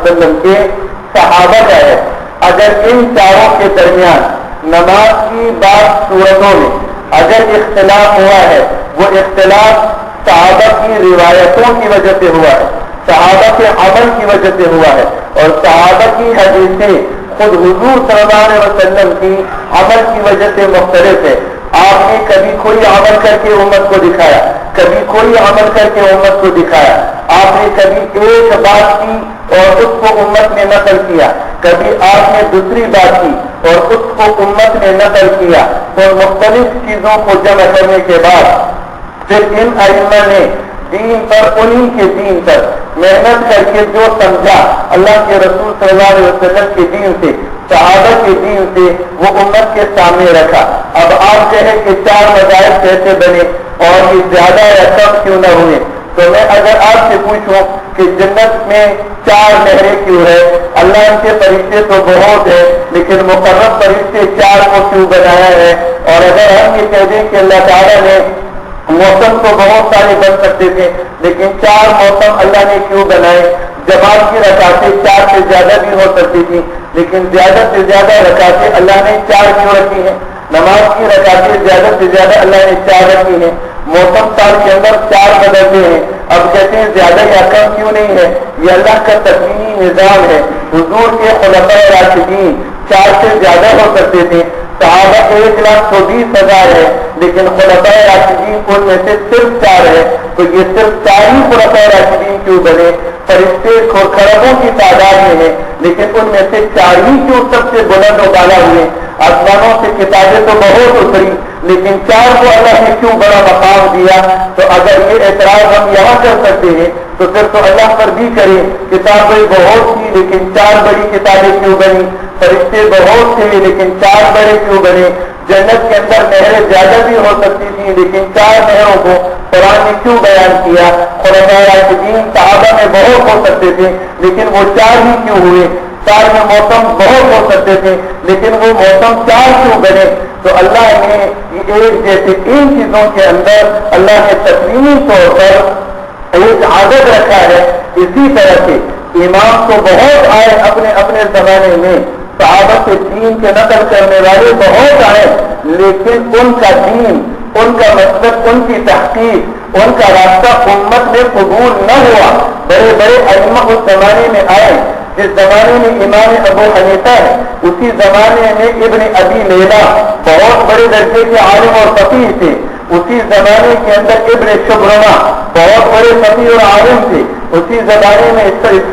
وسلم کے صحابہ کا ہے. اگر ان چاروں کے درمیان نماز کی بعض صورتوں میں اگر اختلاف ہوا ہے، وہ اختلاف صحابہ کی روایتوں کی وجہ سے ہوا ہے، صحابہ کے عمل کی وجہ سے ہوا ہے، اور صحابہ کی حدیثیں خود حضور صلی اللہ علیہ وسلم کی عمل کی وجہ سے مختلف ہے. آپ نے کبھی کوئی عمل کر کے امت کو دکھایا، کبھی کوئی عمل کر کے امت کو دکھایا. آپ نے کبھی ایک بات کی اور اس کو امت نے نقل کیا، کبھی آپ نے دوسری بات کی اور اس کو امت نے نقل کیا. اور مختلف چیزوں کو جمع کرنے کے بعد پھر ان ائمہ نے دین پر، انہی کے دین پر محنت کر کے جو سمجھا اللہ کے رسول صلی اللہ علیہ وسلم کے دین سے، صحابہ کے دین سے، وہ امت کے سامنے رکھا. اب آپ کہیں کہ 4 مذاہب کیسے بنے اور یہ زیادہ یا کم کیوں نہ ہوئے؟ تو میں اگر آپ سے پوچھوں کہ جنت میں 4 نہریں کیوں ہے؟ اللہ کے فرشتے تو بہت ہے، لیکن مقرب فرشتے 4 کو کیوں بنایا ہے؟ اور اگر ہم یہ کہہ دیں کہ اللہ تعالیٰ نے موسم تو بہت سارے بن سکتے تھے، لیکن 4 موسم اللہ نے کیوں بنائے؟ جماعت کی رکعتیں 4 سے زیادہ بھی ہو سکتی تھی، لیکن زیادہ سے زیادہ رکعتیں اللہ نے 4 کیوں رکھی ہیں؟ نماز کی رکعتیں زیادہ سے زیادہ اللہ نے 4 رکھی ہیں. موسم سال کے اندر 4 بدلتے ہیں. اب کہتے ہیں زیادہ یا کم کیوں نہیں ہے؟ یہ اللہ کا تکوینی نظام ہے. حضور کے خلفائے راشدین 4 سے زیادہ ہو سکتے تھے. صحابہ 1,20,000 ہے، لیکن خلفائے راشدین ان میں سے صرف 4 ہے. تو یہ صرف 4 ہی خلفائے راشدین کیوں بنے؟ فرشتے کھربوں کی تعداد میں ہیں، لیکن ان میں سے 4 ہی کیوں سب سے بلند و بالا ہوئے؟ آسمانوں سے کتابیں تو بہت اتری، لیکن 4 کو اللہ نے کیوں بڑا مقام دیا؟ تو اگر یہ اعتراض ہم یہاں کر سکتے ہیں تو پھر تو اللہ پر بھی کرے. کتابیں بہت تھی لیکن 4 بڑی کتابیں کیوں بنی؟ فرشتے بہت تھے لیکن 4 بڑے کیوں بنے؟ جنت کے اندر نہریں زیادہ بھی ہو سکتی تھی، لیکن 4 نہروں کو قرآن نے کیوں بیان کیا؟ خلفائے راشدین صحابہ میں بہت ہو سکتے تھے، لیکن وہ 4 ہی کیوں ہوئے؟ 4 میں موسم بہت ہو سکتے تھے، لیکن وہ موسم 4 کیوں بنے؟ تو اللہ نے ایک جیسے ان چیزوں کے اندر اللہ نے تکوینی طور پر ایک عادت رکھا ہے. اسی طرح سے امام تو بہت آئے اپنے اپنے زمانے میں، صحابہ سے دین کے نقل کرنے والے بہت آئے، لیکن ان کا دین، ان کا مطلب، ان کی تحقیق، ان کا راستہ امت میں قبول نہ ہوا. بڑے بڑے ائمہ اس زمانے میں آئے. جس زمانے میں امام ابو حنیفہ ہے، اسی زمانے میں ابن ابی لیلہ بہت بڑے درجے کے عالم اور فقیہ تھے. اسی زمانے کے اندر ابن شبرمہ بہت بڑے فقیہ اور عالم تھے. اسی زمانے میں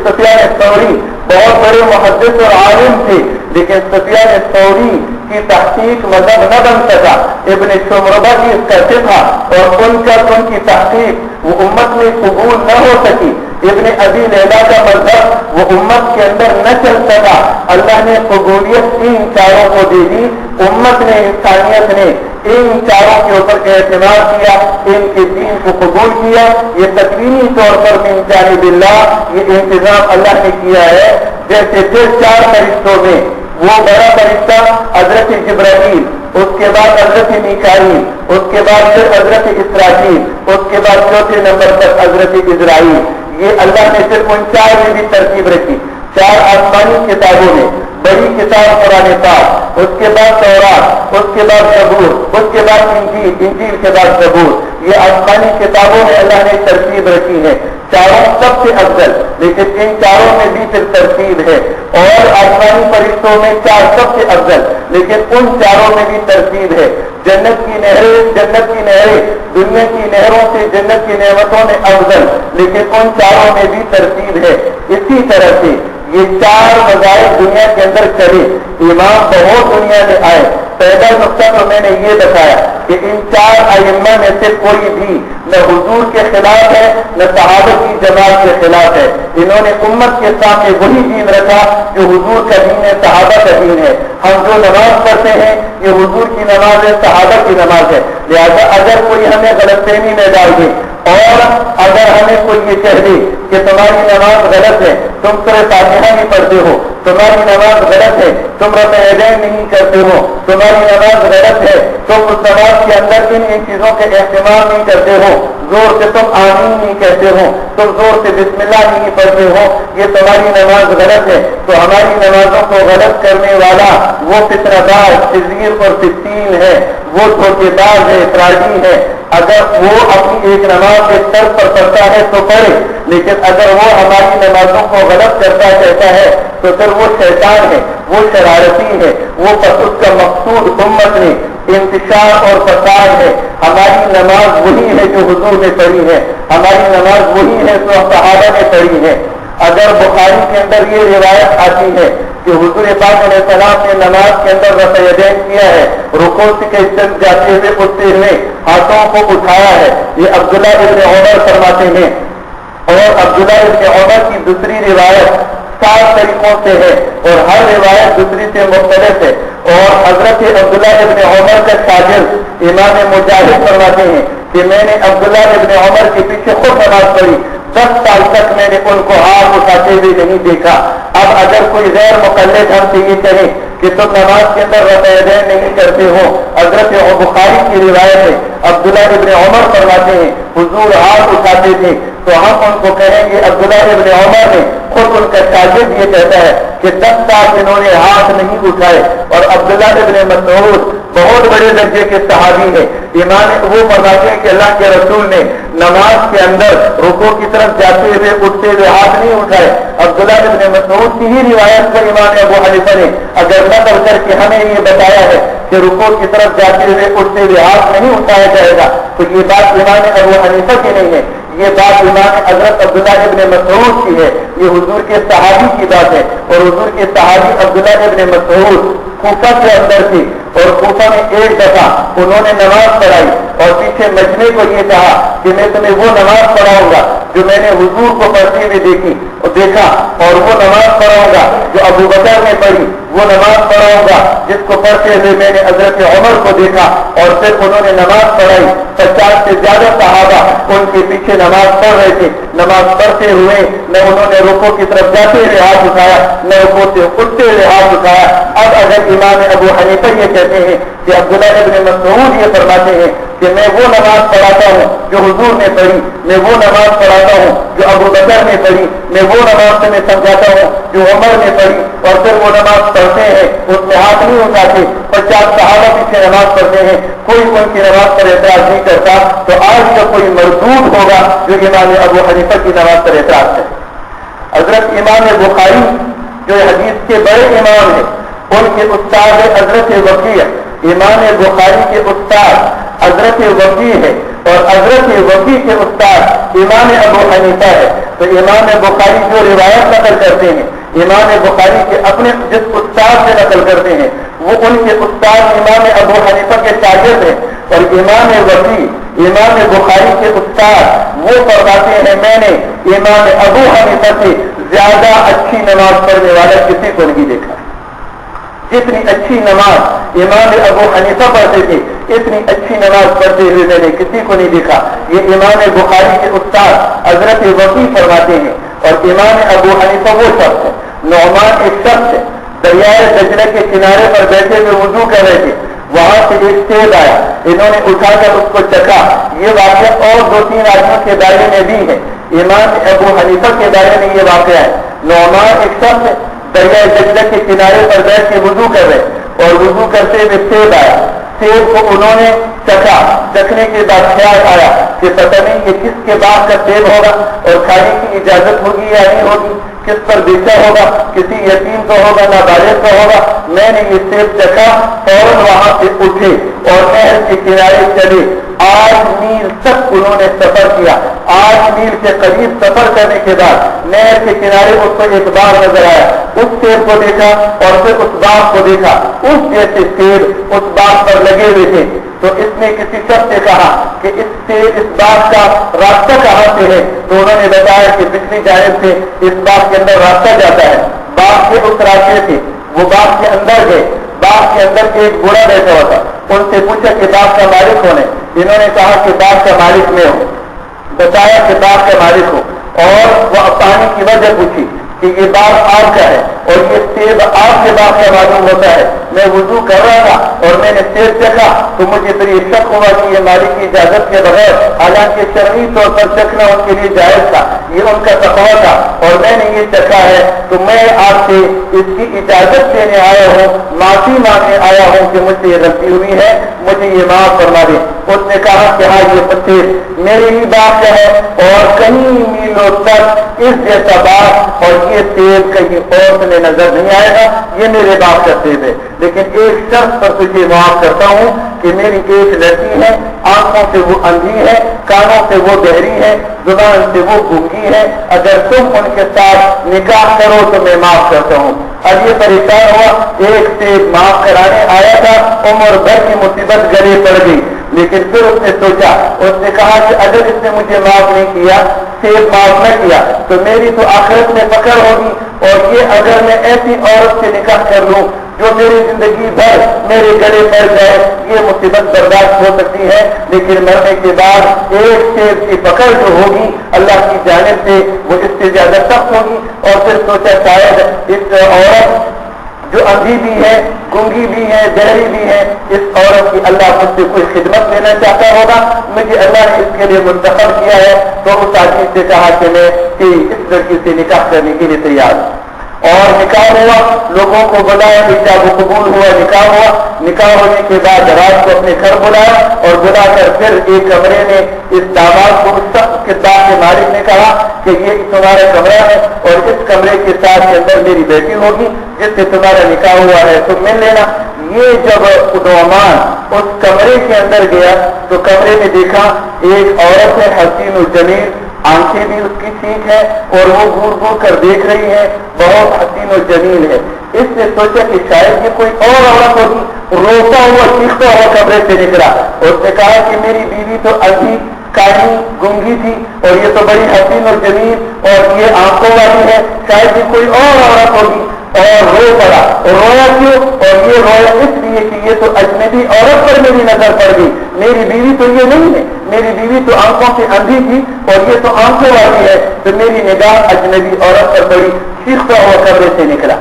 سفیان الثوری بہت بڑے محدث اور عالم تھے، لیکن سفیان الثوری کی تحقیق مذہب نہ بن سکا. ابن شبرمہ کی اس کا فقہ اور ان کی تحقیق وہ امت میں قبول نہ ہو سکی. ابن ابی لیلہ کا مذہب وہ امت کے اندر نہ چل سکا. اللہ نے قبولیت ان 4 کو دے دی. امت نے، انسانیت نے ان 4 کے اوپر اعتماد کیا، ان کے دین کو قبول کیا. یہ تکوینی طور پر من جانب اللہ یہ انتظام اللہ نے کیا ہے. جیسے پھر 4 فرشتوں میں وہ بڑا فرشتہ حضرت جبرائیل، اس کے بعد حضرت میکائیل، اس کے بعد پھر حضرت اسرافیل، اس کے بعد چوتھے نمبر پر حضرت اسرائیل. یہ اللہ نے صرف ان 4 میں بھی ترتیب رکھی. 4 آسمانی کتابوں میں بڑی کتاب قرآن پاک، اس کے بعد تورات، اس کے بعد زبور، اس کے بعد انجیل، انجیل کے بعد زبور. یہ آسمانی کتابوں میں اللہ نے ترتیب رکھی ہے. 4 سب سے افضل، لیکن ان 4 میں بھی پھر ترتیب ہے. اور آسمانی فرشتوں میں 4 سب سے افضل، لیکن ان 4 میں بھی ترتیب ہے. جنت کی نہریں دنیا کی نہروں سے جنت کی نعمتوں میں افضل، لیکن ان 4 میں بھی ترتیب ہے. اسی طرح سے یہ 4 مذاہب دنیا کے اندر چلے. امام بہت دنیا میں آئے. پہلا نقطہ تو میں نے یہ بتایا کہ ان 4 ائمہ میں سے کوئی بھی نہ حضور کے خلاف ہے نہ صحابہ کی جماعت کے خلاف ہے. انہوں نے امت کے سامنے وہی دین رکھا جو حضور کا دین ہے، صحابہ کا دین ہے. ہم جو نماز پڑھتے ہیں یہ حضور کی نماز ہے، صحابہ کی نماز ہے. لہذا اگر کوئی ہمیں غلط فہمی میں ڈال دے اور اگر ہمیں کوئی یہ کہہ دے کہ تمہاری نماز غلط ہے، تم سورہ فاتحہ نہیں پڑھتے ہو، تمہاری نماز غلط ہے، تم رفع یدین نہیں کرتے ہو، تمہاری نماز غلط ہے، تم اس نماز کے اندر ان چیزوں کے اہتمام نہیں کرتے ہو، زور سے تم آمین نہیں کہتے ہو، تم زور سے بسم اللہ نہیں پڑھتے ہو، یہ تمہاری نماز غلط ہے۔ تو ہماری نمازوں کو غلط کرنے والا وہ فتنہ باز، خضیر اور فتین ہے، وہ دھوکے باز ہے، افراطی ہے۔ اگر وہ اپنی ایک نماز ایک طرف پر پڑھتا ہے تو پڑھے، لیکن اگر وہ ہماری نمازوں کو غلط کرتا کہتا ہے تو پھر وہ شیطان ہے، وہ شرارتی ہے، وہ اس کا مقصود امت میں انتشار اور فساد ہے۔ ہماری نماز وہی ہے جو حضور نے پڑھی ہے، ہماری نماز وہی ہے جو صحابہ نے پڑھی ہے۔ اگر بخاری کے اندر یہ روایت آتی ہے کہ حضور پاک علیہ السلام نے نماز کے اندر رفع یدین کیا ہے، رکوع سے جاتے ہوئے اٹھتے ہوئے ہاتھوں کو اٹھایا ہے، یہ عبداللہ ابن عمر فرماتے ہیں۔ اور عبداللہ ابن عمر کی دوسری روایت 7 طریقوں سے ہے اور ہر روایت دوسری سے مختلف ہے۔ اور حضرت عبداللہ ابن عمر کا شاگرد امام مجاہد فرماتے ہیں کہ میں نے عبداللہ ابن عمر کے پیچھے خود نماز پڑھی، 10 سال تک میں نے ان کو ہاتھ اٹھاتے ہوئے نہیں دیکھا۔ اب اگر کوئی غیر مقلد ہم سے یہ کہے کہ تم نماز کے اندر رفع یدین نہیں کرتے ہو، حضرت بخاری کی روایت ہے عبداللہ ابن عمر فرماتے ہیں حضور ہاتھ اٹھاتے تھے، تو ہم ان کو کہیں گے عبداللہ ابن عمر نے خود ان کا شاگرد یہ کہتا ہے کہ 10 سال انہوں نے ہاتھ نہیں اٹھائے۔ اور عبداللہ ابن مسعود بہت بڑے درجے کے صحابی ہیں، ایمان وہ فرماتے ہیں کہ اللہ کے رسول نے نماز کے اندر رکوع کی طرف جاتے ہوئے اٹھتے ہوئے ہاتھ نہیں اٹھائے۔ عبداللہ ابن مسعود کی ہی روایت کو امام ابو حنیفہ نے اگر نقل کر کے ہمیں یہ بتایا ہے کہ رکوع کی طرف جاتے ہوئے اٹھتے ہوئے ہاتھ نہیں اٹھایا جائے گا، تو یہ بات امام ابو حنیفہ کی نہیں ہے، یہ بات امام حضرت عبداللہ ابن مسعود کی ہے، یہ حضور کے صحابی کی بات ہے۔ اور حضور کے صحابی عبداللہ ابن مسعود کوفہ کے اندر تھی، اور کوفہ میں ایک دفعہ انہوں نے نماز پڑھائی اور پیچھے مجمع کو یہ کہا کہ میں تمہیں وہ نماز پڑھاؤں گا جو میں نے حضور کو پڑھتے ہوئے دیکھا، اور وہ نماز پڑھاؤں گا جو ابو بکر نے پڑھی، وہ نماز پڑھاؤں گا جس کو پڑھتے ہوئے میں نے حضرت عمر کو دیکھا۔ اور پھر انہوں نے نماز پڑھائی، 50 سے زیادہ صحابہ ان کے پیچھے نماز پڑھ رہے تھے۔ نماز پڑھتے ہوئے نہ انہوں نے رکوع کی طرف جاتے ہوئے ہاتھ اٹھایا، نہ رکوع سے اٹھتے ہوئے ہاتھ اٹھایا۔ اب اگر امام ابو حنیفہ یہ کہتے ہیں کہ عبداللہ ابن مسعود یہ فرماتے ہیں کہ میں وہ نماز پڑھاتا ہوں جو حضور نے پڑھی، میں وہ نماز پڑھاتا ہوں جو ابو بکر نے پڑھی، میں وہ نماز تمہیں سمجھاتا ہوں جو عمر نے پڑھی، اور پھر وہ نماز پڑھتے ہیں اس میں ہاتھ نہیں اٹھاتے، 50 صحابہ پیچھے نماز پڑھتے ہیں، کوئی ان کی نماز پر اعتراض نہیں کرتا، تو آج کا کوئی مردود ہوگا جو امام ابو حنیفہ کی نماز پر اعتراض ہے۔ حضرت امام بخاری جو حدیث کے بڑے امام ہیں، ان کے استاد حضرت وکیع، امام بخاری کے استاد حضرت وکیع ہے، اور حضرت وکیع کے استاد امام ابو حنیفہ ہے۔ تو امام بخاری جو روایت نقل کرتے ہیں، امام بخاری کے اپنے جس استاد سے نقل کرتے ہیں، وہ ان کے استاد امام ابو حنیفہ کے شاگرد ہیں۔ اور امام وکیع امام بخاری کے استاد وہ فرماتے ہیں میں نے امام ابو حنیفہ سے زیادہ اچھی نماز پڑھنے والا کسی کو نہیں دیکھا۔ جتنی اچھی نماز امام ابو حنیفہ پڑھتے تھے، اتنی اچھی نماز پڑھتے ہوئے میں نے کسی کو نہیں دیکھا۔ یہ امام بخاری کے استاد حضرت وکیع فرماتے ہیں۔ اور امام ابو حنیفہ وہ شخص ہے، نعمان ایک شخص ہے، دریائے دجلہ کے کنارے پر بیٹھے ہوئے وضو کر رہے تھے، وہاں سے ایک سیب آیا، انہوں نے اٹھا کر اس کو چکھا۔ یہ واقعہ اور 2-3 آدمیوں کے دائرے میں بھی ہے، امام ابو حنیفہ کے دائرے میں یہ واقعہ ہے۔ نعمان ایک شخص ہے، دریائے دجلہ کے کنارے پر بیٹھ کے وضو کر رہے، اور وضو کرتے ہوئے سیب آیا، سیب کو انہوں نے چکھا، چکھنے کے بعد خیال آیا کہ پتہ نہیں یہ کس کے باغ کا سیب ہوگا اور کھانے کی اجازت ہوگی یا نہیں ہوگی، کس پر بیچا ہوگا، کسی یتیم کا ہوگا، نابالغ کا ہوگا۔ میں نے یہ سیب چکھا، فوراً وہاں سے اٹھے اور نہر کے کنارے چلے۔ 8 میل تک انہوں نے سفر کیا۔ 8 میل کے قریب سفر کرنے کے بعد نہر کے کنارے اس کو ایک باغ نظر آیا، اس سیب کو دیکھا اور پھر اس باغ کو دیکھا، اس جیسے سیب اس باغ پر لگے ہوئے تھے۔ تو اس نے کسی شخص سے کہا کہ اس باغ کا راستہ کہاں سے ہے؟ تو انہوں نے بتایا کہ پچھلی جانب سے اس باغ کے اندر راستہ جاتا ہے۔ باغ کے اس راستے سے وہ باغ کے اندر گئے، باغ کے اندر ایک بوڑھا بیٹھا ہوا تھا، ان سے پوچھا کہ باغ کا مالک کون ہے؟ انہوں نے کہا کہ باغ کا مالک میں ہوں، بتایا کہ باغ کا مالک ہو، اور وہ پانی کی وجہ پوچھی کہ یہ باغ آپ کا ہے، اور یہ سیب آپ کے باپ کا معلوم ہوتا ہے. میں وضو کر رہا تھا اور میں نے سیب چکھا تو مجھے پھر یہ شک ہوا کہ یہ مالک کی اجازت کے بغیر، حالانکہ شرعی طور پر چکھنا ان کے لیے جائز تھا، یہ ان کا تقویٰ تھا، اور میں نے یہ چکھا ہے، تو میں آپ سے اس کی اجازت لینے آیا ہوں، معافی مانگنے آیا ہوں کہ مجھ سے یہ غلطی ہوئی ہے، مجھے یہ معاف فرما دیں. اس نے کہا کہ ہاں یہ سیب میرے ہی باپ کا ہے اور کہیں میلوں تک اس جیسا باپ اور یہ سیب کہیں اور تمہیں نظر نہیں آئے گا، یہ میرے باپ کا سیب ہے. لیکن ایک شرط پر تجھے معاف کرتا ہوں کہ میری ایک لڑکی ہے، آنکھوں سے وہ اندھی ہے، کانوں سے وہ بہری ہے، زبان سے وہ گونگی ہے، اگر تم ان کے ساتھ نکاح کرو تو میں معاف کرتا ہوں. اب یہ پریشان ہوا، ایک سے معاف کرانے آیا تھا، عمر بھر کی مصیبت گلے پڑ گئی. لیکن پھر اس نے سوچا، اس نے کہا کہ اگر اس نے مجھے معاف نہیں کیا، سیب معاف نہ کیا، تو میری تو آخرت میں پکڑ ہوگی. اور یہ اگر میں ایسی عورت سے نکاح کر لوں جو میری زندگی بھر میرے گلے پڑ جائے، یہ مصیبت برداشت ہو سکتی ہے، لیکن مرنے کے بعد ایک سیب کی پکڑ جو ہوگی اللہ کی جانب سے وہ اس سے زیادہ سخت ہوگی. اور پھر سوچا شاید اس عورت جو اندھی بھی ہے، گونگی بھی ہے، بہری بھی ہے، اس عورت کی اللہ مجھ سے کوئی خدمت لینا چاہتا ہوگا، مجھے اللہ نے اس کے لیے منتخب کیا ہے. تو اس آدمی سے کہا کہ میں اس لڑکی سے نکاح کرنے کے لیے تیار ہوں. اور نکاح ہوا، لوگوں کو بلایا، ایجاب و قبول ہوا، نکاح ہوا. نکاح ہونے کے بعد رات کو اپنے گھر بلایا اور بلا کر پھر ایک کمرے میں اس داماد کو اس شخص کے باپ کے مالک نے کہا کہ یہ تمہارا کمرہ ہے اور اس کمرے کے ساتھ کے اندر میری بیٹی ہوگی جس سے تمہارا نکاح ہوا ہے، تم مل لینا. یہ جب نعمان اس کمرے کے اندر گیا تو کمرے میں دیکھا ایک عورت ہے، حسین و جمیل، آنکھیں بھی اس کی ٹھیک ہے اور وہ گور گور کر دیکھ رہی ہے، بہت حسین و جمیل ہے. اس نے سوچا کہ شاید یہ کوئی اور عورت ہوگی. روتا ہوا چیختا ہوا کمرے سے نکلا. اس نے کہا کہ میری بیوی تو اندھی، کانی، گونگی تھی اور یہ تو بڑی حسین اور جمیل اور یہ آنکھوں والی ہے، شاید یہ کوئی اور عورت ہوگی. اور رو پڑا. رویا کیوں؟ اور یہ رویا اس لیے کہ یہ تو اجنبی عورت پر میری نظر پڑ گئی، میری بیوی تو یہ نہیں ہے، میری بیوی تو آنکھوں سے اندھی تھی اور یہ تو آنکھوں والی ہے، تو میری نگاہ اجنبی عورت پر پڑی. چیختا ہوا کمرے سے نکلا.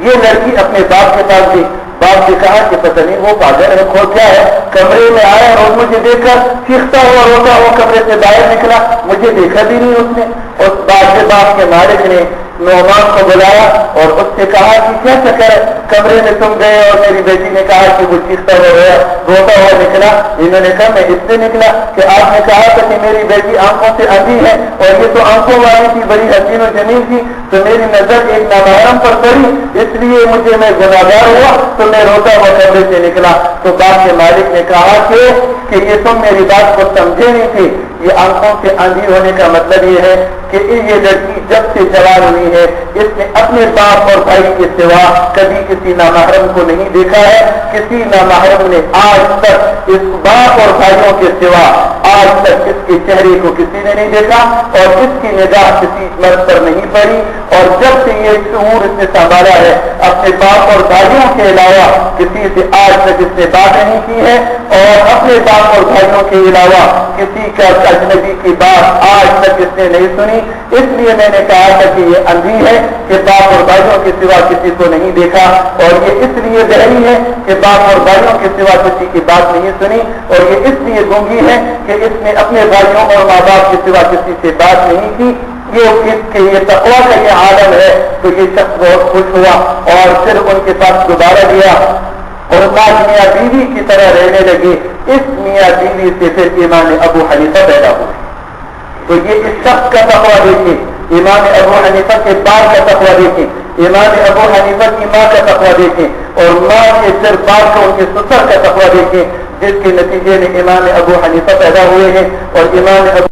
یہ لڑکی اپنے باپ کے پاس گئی. باپ نے کہا کہ پتہ نہیں وہ پاگل ہے، کھو کیا ہے. کمرے میں آیا اور مجھے دیکھ کر چیختا ہوا روتا ہوا کمرے سے باہر نکلا، مجھے دیکھا بھی نہیں اس نے. اس باپ کے مالک نے نعمان کو بلایا اور اس سے کہا کہ کیا چکر ہے، کمرے میں تم گئے اور میری بیٹی نے کہا کہ وہ چیختا ہوا رویا روتا ہوا نکلا. انہوں نے کہا میں اس سے نکلا کہ آپ نے کہا تھا کہ میری بیٹی آنکھوں سے اندھی ہے اور یہ تو آنکھوں والی تھی، بڑی حسین و جمیل تھی، تو میری نظر ایک نامحرم پر پڑی، اس لیے مجھے میں گناہگار ہوا تو میں روتا ہوا کمرے سے نکلا. تو باپ کے مالک نے کہا کہ یہ تم میری بات کو سمجھے نہیں تھے. یہ آنکھوں سے اندھی ہونے کا مطلب یہ ہے کہ یہ لڑکی جب سے جوان ہوئی ہے اس نے اپنے باپ اور بھائی کے سوا کبھی کسی نامحرم کو نہیں دیکھا ہے. کسی نامحرم نے آج تک اس باپ اور بھائیوں کے سوا آج تک اس کے چہرے کو کسی نے نہیں دیکھا اور اس کی نگاہ کسی مرد پر نہیں پڑی. اور جب سے یہ شعور اس نے سنبھالا ہے اپنے باپ اور بھائیوں کے علاوہ کسی سے آج تک اس نے بات نہیں کی ہے اور اپنے باپ اور بھائیوں کے علاوہ کسی کا اجنبی کی بات آج تک اس نے نہیں سنی. اس لیے میں نے کہا تھا کہ یہ اندھی ہے کہ باپ اور بھائیوں کے سوا کسی کو نہیں دیکھا، اور یہ اس لیے بہری ہے کہ باپ اور بھائیوں کے سوا کسی کی بات نہیں سنی، اور یہ اس لیے گونگی ہے کہ اس نے اپنے بھائیوں اور ماں باپ کے سوا کسی سے بات نہیں کی. یہ تقویٰ کا یہ عالم ہے. تو یہ شخص بہت خوش ہوا اور پھر ان کے پاس دوبارہ گیا اور بعد میاں بیوی کی طرح رہنے لگے. اس میاں بیوی سے پھر امام ابو حنیفہ پیدا ہوئے. تو یہ اس شخص کا تقویٰ دیکھیں، امام ابو حنیفہ کے باپ کا تقویٰ دیکھیں، امام ابو حنیفہ کی ماں کا تقویٰ دیکھیں اور ماں کے پھر باپ کا ان کے سسر کا تقویٰ دیکھیں، جس کے نتیجے میں امام ابو حنیفہ پیدا ہوئے ہیں. اور امام ابو